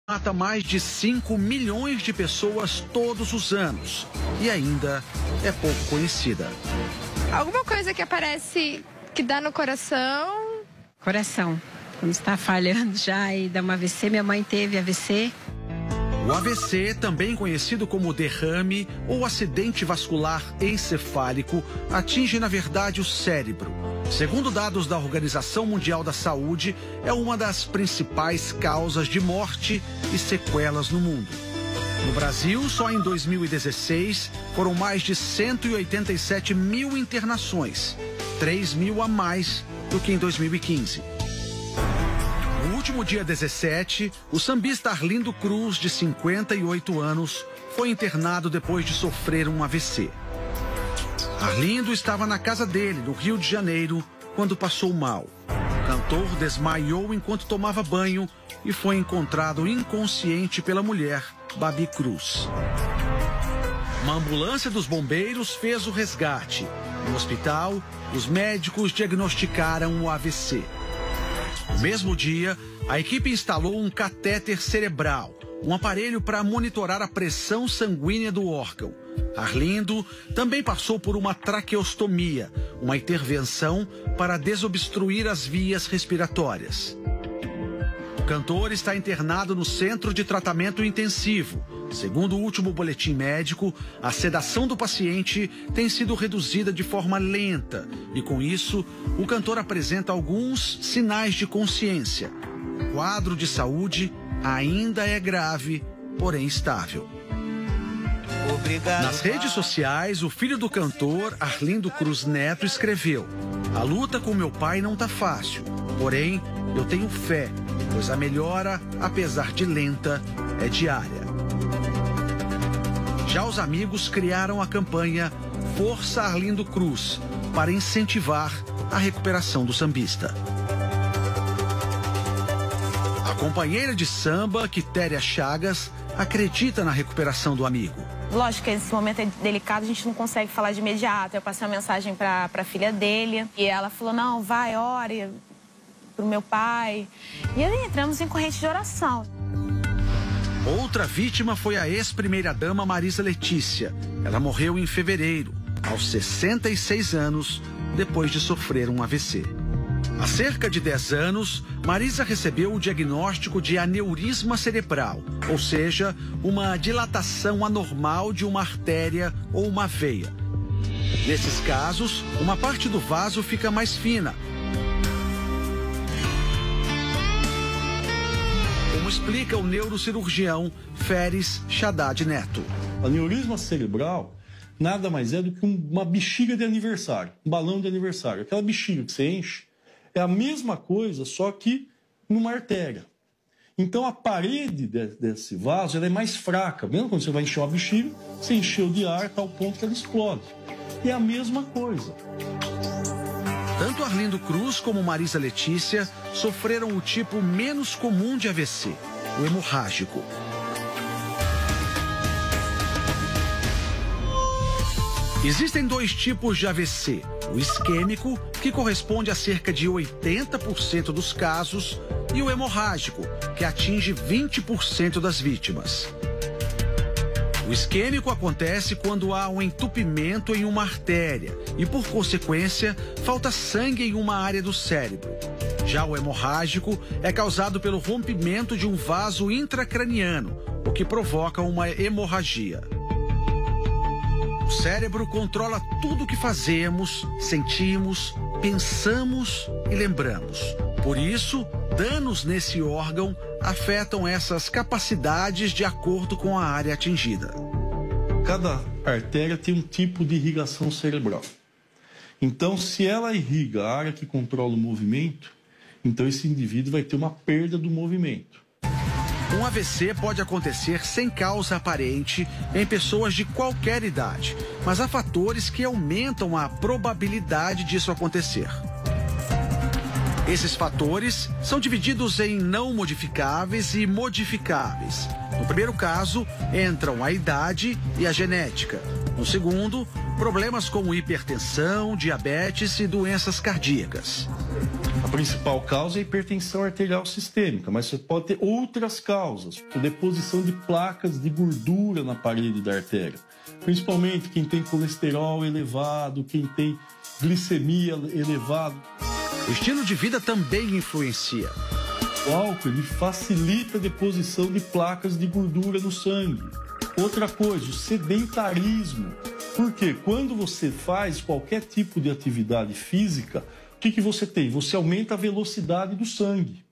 mata mais de 5 milhões de pessoas todos os anos e ainda é pouco conhecida. Alguma coisa que aparece que dá no coração? Coração. Quando está falhando já e dá um AVC, minha mãe teve AVC. O AVC, também conhecido como derrame ou acidente vascular encefálico, atinge na verdade o cérebro. Segundo dados da Organização Mundial da Saúde, é uma das principais causas de morte e sequelas no mundo. No Brasil, só em 2016, foram mais de 187 mil internações, 3 mil a mais do que em 2015. No último dia 17, o sambista Arlindo Cruz, de 58 anos, foi internado depois de sofrer um AVC. Arlindo estava na casa dele, no Rio de Janeiro, quando passou mal. O cantor desmaiou enquanto tomava banho e foi encontrado inconsciente pela mulher, Babi Cruz. Uma ambulância dos bombeiros fez o resgate. No hospital, os médicos diagnosticaram o AVC. No mesmo dia, a equipe instalou um catéter cerebral, um aparelho para monitorar a pressão sanguínea do órgão. Arlindo também passou por uma traqueostomia, uma intervenção para desobstruir as vias respiratórias. O cantor está internado no Centro de Tratamento Intensivo. Segundo o último boletim médico, a sedação do paciente tem sido reduzida de forma lenta e, com isso, o cantor apresenta alguns sinais de consciência. O quadro de saúde ainda é grave, porém estável. Nas redes sociais, o filho do cantor, Arlindo Cruz Neto, escreveu: "A luta com meu pai não tá fácil, porém eu tenho fé, pois a melhora, apesar de lenta, é diária." Já os amigos criaram a campanha Força Arlindo Cruz para incentivar a recuperação do sambista. A companheira de samba, Quitéria Chagas, acredita na recuperação do amigo. Lógico que esse momento é delicado, a gente não consegue falar de imediato. Eu passei uma mensagem para a filha dele e ela falou: "Não, vai, ore pro meu pai." E aí entramos em corrente de oração. Outra vítima foi a ex-primeira-dama Marisa Letícia. Ela morreu em fevereiro, aos 66 anos, depois de sofrer um AVC. Há cerca de 10 anos, Marisa recebeu o diagnóstico de aneurisma cerebral, ou seja, uma dilatação anormal de uma artéria ou uma veia. Nesses casos, uma parte do vaso fica mais fina. Como explica o neurocirurgião Feres Haddad Neto. Aneurisma cerebral nada mais é do que uma bexiga de aniversário, um balão de aniversário. Aquela bexiga que você enche é a mesma coisa, só que numa artéria. Então a parede desse vaso ela é mais fraca. Mesmo quando você vai encher uma bexiga, você encheu de ar a tal ponto que ela explode. E é a mesma coisa. Tanto Arlindo Cruz como Marisa Letícia sofreram o tipo menos comum de AVC, o hemorrágico. Existem dois tipos de AVC, o isquêmico, que corresponde a cerca de 80% dos casos, e o hemorrágico, que atinge 20% das vítimas. O isquêmico acontece quando há um entupimento em uma artéria e, por consequência, falta sangue em uma área do cérebro. Já o hemorrágico é causado pelo rompimento de um vaso intracraniano, o que provoca uma hemorragia. O cérebro controla tudo o que fazemos, sentimos, pensamos e lembramos. Por isso, danos nesse órgão afetam essas capacidades de acordo com a área atingida. Cada artéria tem um tipo de irrigação cerebral. Então, se ela irriga a área que controla o movimento, então esse indivíduo vai ter uma perda do movimento. Um AVC pode acontecer sem causa aparente em pessoas de qualquer idade, mas há fatores que aumentam a probabilidade disso acontecer. Esses fatores são divididos em não modificáveis e modificáveis. No primeiro caso, entram a idade e a genética. No segundo, problemas como hipertensão, diabetes e doenças cardíacas. A principal causa é a hipertensão arterial sistêmica, mas você pode ter outras causas, por deposição de placas de gordura na parede da artéria. Principalmente quem tem colesterol elevado, quem tem glicemia elevada. O estilo de vida também influencia. O álcool ele facilita a deposição de placas de gordura no sangue. Outra coisa, o sedentarismo. Porque quando você faz qualquer tipo de atividade física, o que você tem? Você aumenta a velocidade do sangue.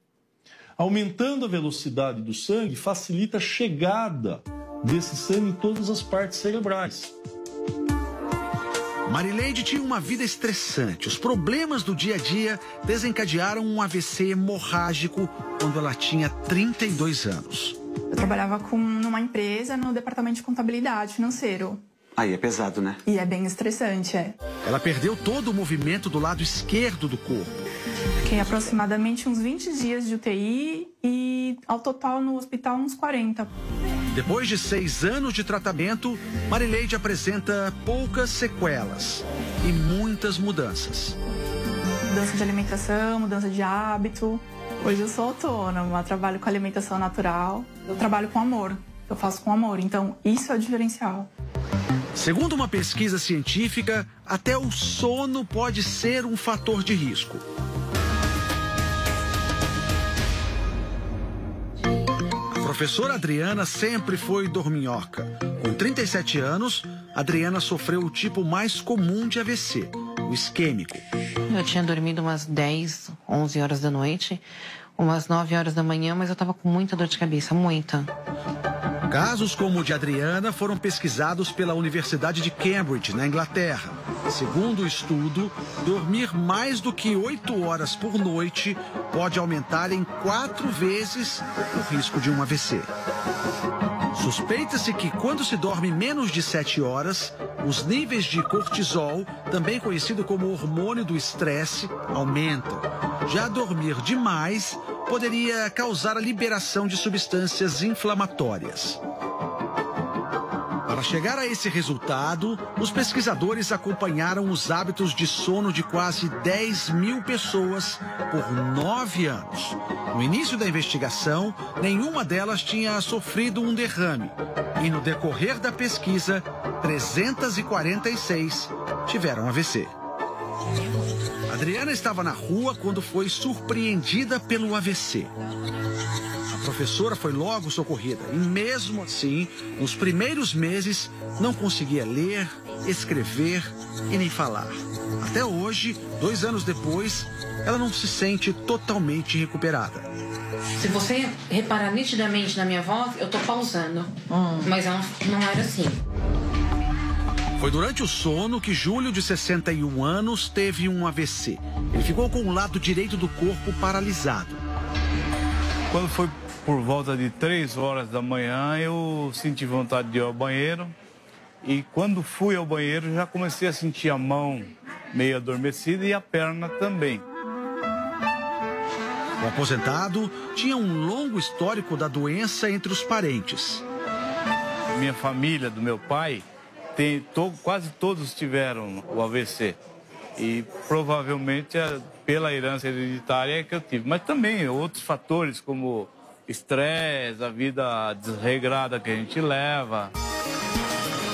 Aumentando a velocidade do sangue, facilita a chegada desse sangue em todas as partes cerebrais. Marileide tinha uma vida estressante. Os problemas do dia a dia desencadearam um AVC hemorrágico quando ela tinha 32 anos. Eu trabalhava numa empresa no departamento de contabilidade financeiro. Aí é pesado, né? E é bem estressante, é. Ela perdeu todo o movimento do lado esquerdo do corpo. Fiquei aproximadamente uns 20 dias de UTI e, ao total, no hospital, uns 40. Depois de 6 anos de tratamento, Marileide apresenta poucas sequelas e muitas mudanças. Mudança de alimentação, mudança de hábito. Hoje eu sou autônoma, trabalho com alimentação natural. Eu trabalho com amor, eu faço com amor, então isso é o diferencial. Segundo uma pesquisa científica, até o sono pode ser um fator de risco. A professora Adriana sempre foi dorminhoca. Com 37 anos, Adriana sofreu o tipo mais comum de AVC, o isquêmico. Eu tinha dormido umas 10, 11 horas da noite, umas 9 horas da manhã, mas eu estava com muita dor de cabeça, muita. Casos como o de Adriana foram pesquisados pela Universidade de Cambridge, na Inglaterra. Segundo o estudo, dormir mais do que 8 horas por noite pode aumentar em 4 vezes o risco de um AVC. Suspeita-se que quando se dorme menos de 7 horas, os níveis de cortisol, também conhecido como hormônio do estresse, aumentam. Já dormir demais poderia causar a liberação de substâncias inflamatórias. Para chegar a esse resultado, os pesquisadores acompanharam os hábitos de sono de quase 10 mil pessoas por 9 anos. No início da investigação, nenhuma delas tinha sofrido um derrame. E no decorrer da pesquisa, 346 tiveram AVC. Adriana estava na rua quando foi surpreendida pelo AVC. A professora foi logo socorrida e, mesmo assim, nos primeiros meses, não conseguia ler, escrever e nem falar. Até hoje, 2 anos depois, ela não se sente totalmente recuperada. Se você reparar nitidamente na minha voz, eu tô pausando. Mas não era assim. Foi durante o sono que Júlio, de 61 anos, teve um AVC. Ele ficou com o lado direito do corpo paralisado. Quando foi por volta de 3 horas da manhã, eu senti vontade de ir ao banheiro. E quando fui ao banheiro, já comecei a sentir a mão meio adormecida e a perna também. O aposentado tinha um longo histórico da doença entre os parentes. Minha família, do meu pai, quase todos tiveram o AVC. E provavelmente pela herança hereditária é que eu tive. Mas também outros fatores como estresse, a vida desregrada que a gente leva.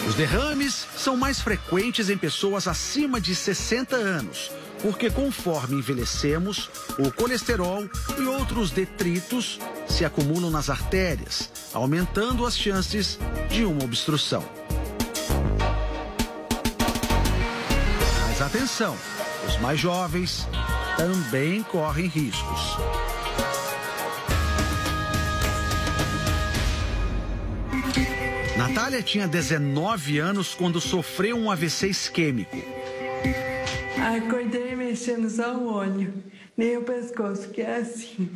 Os derrames são mais frequentes em pessoas acima de 60 anos, porque conforme envelhecemos, o colesterol e outros detritos se acumulam nas artérias, aumentando as chances de uma obstrução. Mas atenção, os mais jovens também correm riscos. Natália tinha 19 anos quando sofreu um AVC isquêmico. Acordei mexendo só o olho, nem o pescoço, que é assim.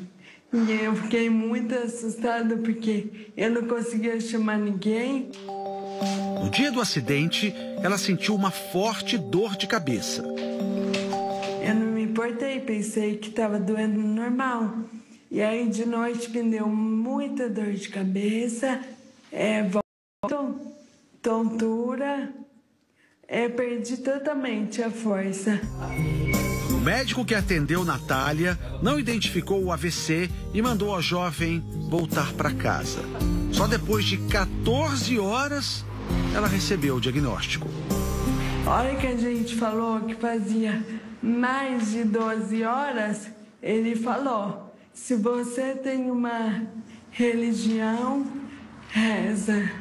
E eu fiquei muito assustada porque eu não conseguia chamar ninguém. No dia do acidente, ela sentiu uma forte dor de cabeça. Eu não me importei, pensei que estava doendo normal. E aí de noite me deu muita dor de cabeça, tontura, perdi totalmente a força. O médico que atendeu Natália não identificou o AVC e mandou a jovem voltar para casa. Só depois de 14 horas, ela recebeu o diagnóstico. A hora que a gente falou que fazia mais de 12 horas, ele falou: se você tem uma religião, reza.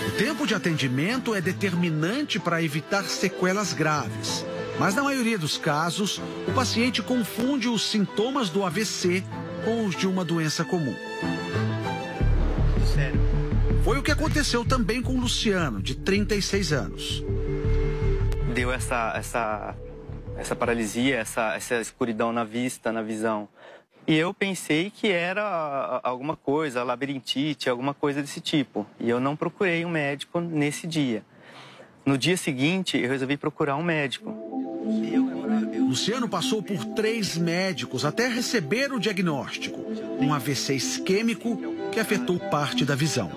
O tempo de atendimento é determinante para evitar sequelas graves. Mas na maioria dos casos, o paciente confunde os sintomas do AVC com os de uma doença comum. Sério? Foi o que aconteceu também com o Luciano, de 36 anos. Deu essa paralisia, essa escuridão na vista, na visão. E eu pensei que era alguma coisa, labirintite, alguma coisa desse tipo. E eu não procurei um médico nesse dia. No dia seguinte, eu resolvi procurar um médico. Luciano passou por 3 médicos até receber o diagnóstico. Um AVC isquêmico que afetou parte da visão.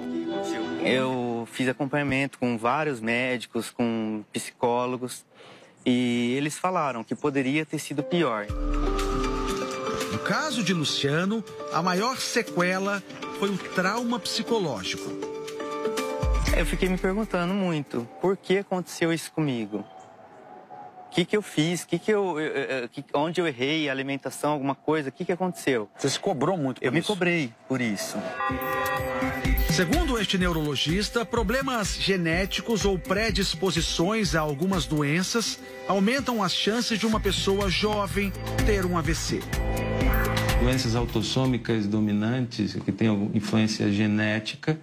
Eu fiz acompanhamento com vários médicos, com psicólogos. E eles falaram que poderia ter sido pior. No caso de Luciano, a maior sequela foi o trauma psicológico. Eu fiquei me perguntando muito, por que aconteceu isso comigo? O que eu fiz? Onde eu errei? Alimentação, alguma coisa? O que aconteceu? Você se cobrou muito por isso? Eu me cobrei por isso. Segundo este neurologista, problemas genéticos ou predisposições a algumas doenças aumentam as chances de uma pessoa jovem ter um AVC. Doenças autossômicas dominantes, que têm influência genética,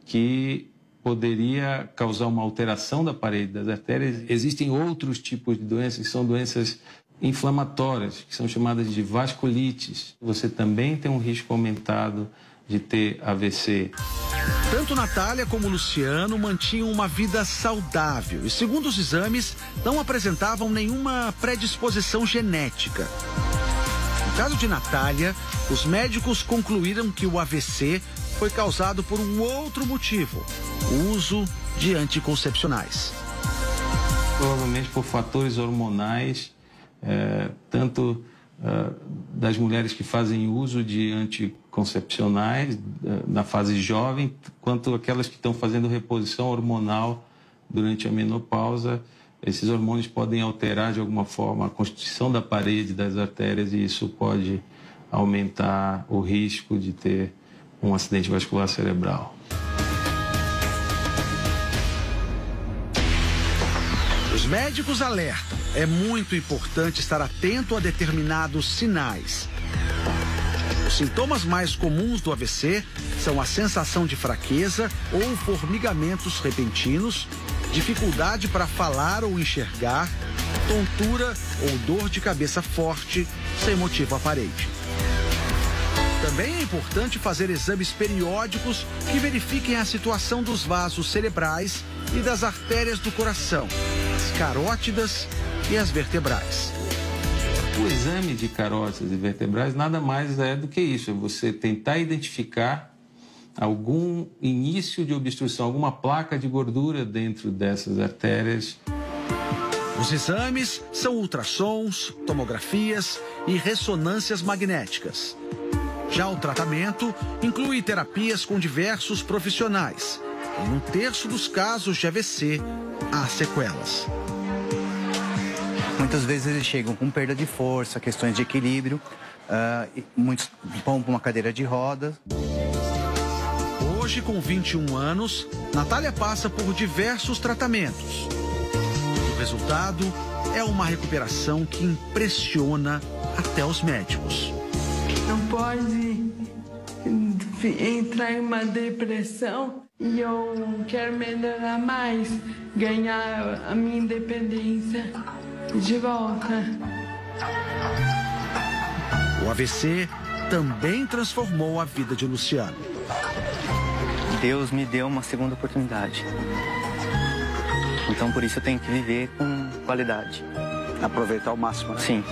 que poderia causar uma alteração da parede das artérias. Existem outros tipos de doenças, que são doenças inflamatórias, que são chamadas de vasculites. Você também tem um risco aumentado de ter AVC. Tanto Natália como Luciano mantinham uma vida saudável e, segundo os exames, não apresentavam nenhuma predisposição genética. No caso de Natália, os médicos concluíram que o AVC foi causado por um outro motivo: o uso de anticoncepcionais. Provavelmente por fatores hormonais, tanto das mulheres que fazem uso de anticoncepcionais na fase jovem, quanto aquelas que estão fazendo reposição hormonal durante a menopausa. Esses hormônios podem alterar de alguma forma a constituição da parede das artérias e isso pode aumentar o risco de ter um acidente vascular cerebral. Os médicos alertam: é muito importante estar atento a determinados sinais. Os sintomas mais comuns do AVC são a sensação de fraqueza ou formigamentos repentinos, dificuldade para falar ou enxergar, tontura ou dor de cabeça forte sem motivo aparente. Também é importante fazer exames periódicos que verifiquem a situação dos vasos cerebrais e das artérias do coração, as carótidas e as vertebrais. O exame de carótidas e vertebrais nada mais é do que isso, é você tentar identificar algum início de obstrução, alguma placa de gordura dentro dessas artérias. Os exames são ultrassons, tomografias e ressonâncias magnéticas. Já o tratamento inclui terapias com diversos profissionais. Em 1/3 dos casos de AVC, há sequelas. Muitas vezes eles chegam com perda de força, questões de equilíbrio, muitos vão para uma cadeira de rodas. Hoje, com 21 anos, Natália passa por diversos tratamentos. O resultado é uma recuperação que impressiona até os médicos. Não pode entrar em uma depressão e eu quero melhorar mais, ganhar a minha independência de volta. O AVC também transformou a vida de Luciano. Deus me deu uma segunda oportunidade. Então, por isso, eu tenho que viver com qualidade. Aproveitar ao máximo, né? Sim.